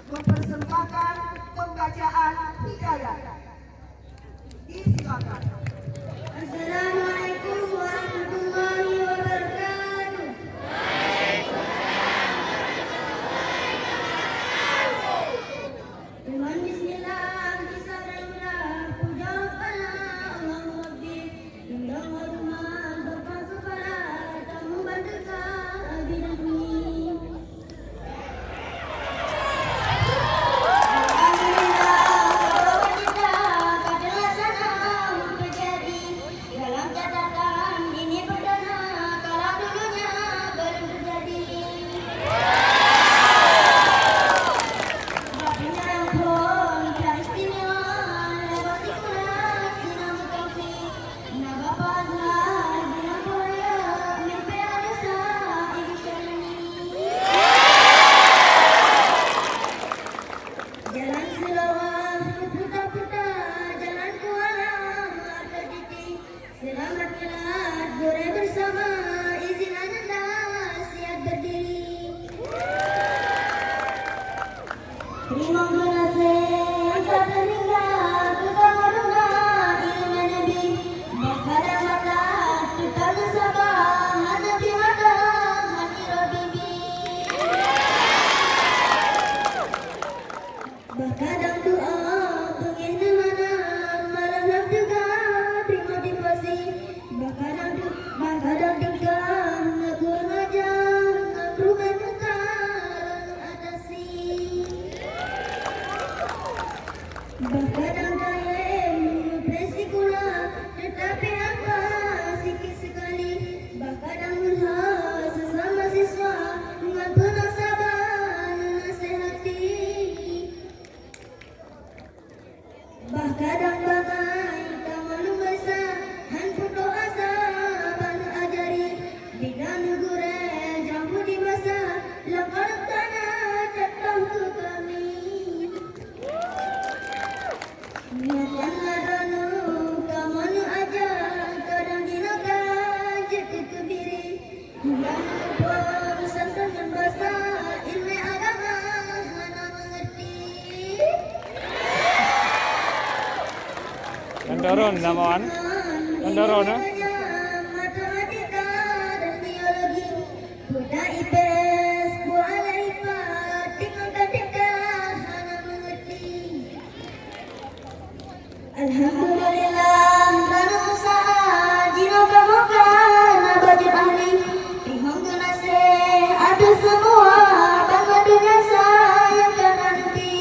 mempersembahkan pembacaan hidayah. Disilakan. Assalamualaikum warahmatullahi wabarakatuh. Dengan bismillah bisa berulang puja kepada Allah Rabbi yang hormat Bapak Kepala Tamu Bandika Bidang ini. Jalan selawat berputar-putar, jalan kuala terdidik. Selamat kelak gore bersama, izin anda siap berdiri. Terima kasih tak terhingga kita meruna ilmu Nabi. Pada mata kita bersabah hadapi mata hati Rabbi. Kadang doa pengen mana malam nak juga terima dipasi. Kadang dekat aku ngajak rumah nekar atasi. Kadang kaya presikula tetapi apa sikit sekali. Kadang murah sesama siswa dengan penuh sabar nasihati. Kadang bagai tak malu besar handphone doa banu ajari bina negure jamu di masa lakar tanah cakap ke kami niatan ladanu kamanu ajar kadang dinakan jatuh kebiri dan lupa santan dan bahasa ilmu agama mana mengerti. Kendaron naman. Kendaron na. Matematika dan biologi. Budak IPS, buat IPA, tingkat-tingkat hana mengerti. Alhamdulillah, kerana usaha jino kamuka nabajut ahli. Tihong tunasih ada semua bangga dunia sayang kena nebi.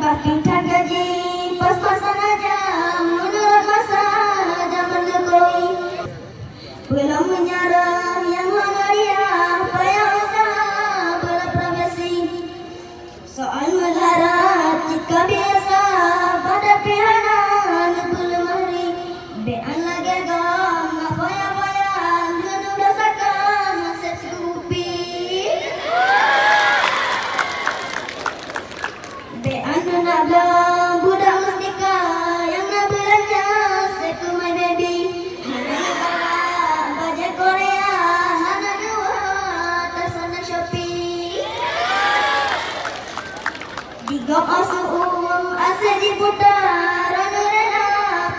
Bahkan tak gaji pas-pasan aja menurut masa zaman Jokowi. Belum menyerah yang mengaria payah usaha berprofesi. Soal melarat jika biasa pada pihanan belum hari. Bean lagi gam apa-apa duduk rasakan masa cukupi. Nak bilang budak mustika yang nak belanja say to my baby. Hana nak baju Korea, hana dua tasana Shopee. Digop asuh asa diputar anu rela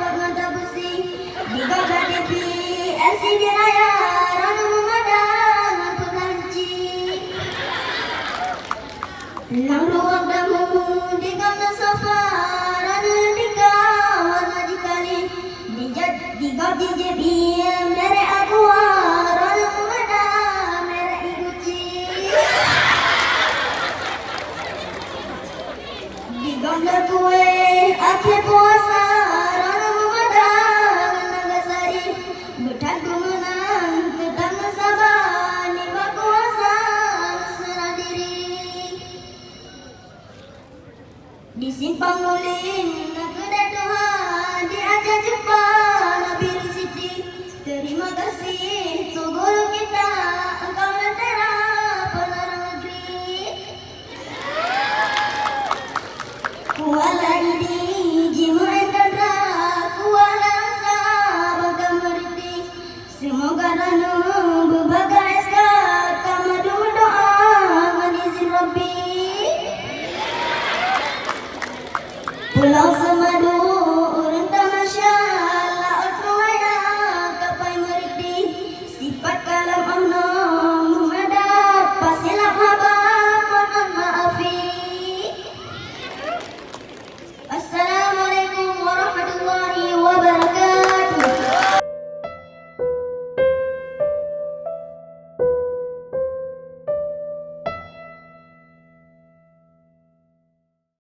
penganta besi. Digop TV LCD layar anu memadang penganci. Lang ruang tamu di kamar sofa rana tika warna jikali digap di JBM merek aqua rana memada merek Gucci digambar kue akhir puasa rana memada Nagasari betan kemenang tetap sabar nimbak kuasa serah diri. Di simpang ulin negara Tuhan diajar jumpa Nabi Siti. Terima kasih tu guru kita, engkau lentera penerang negeri. Kuala ini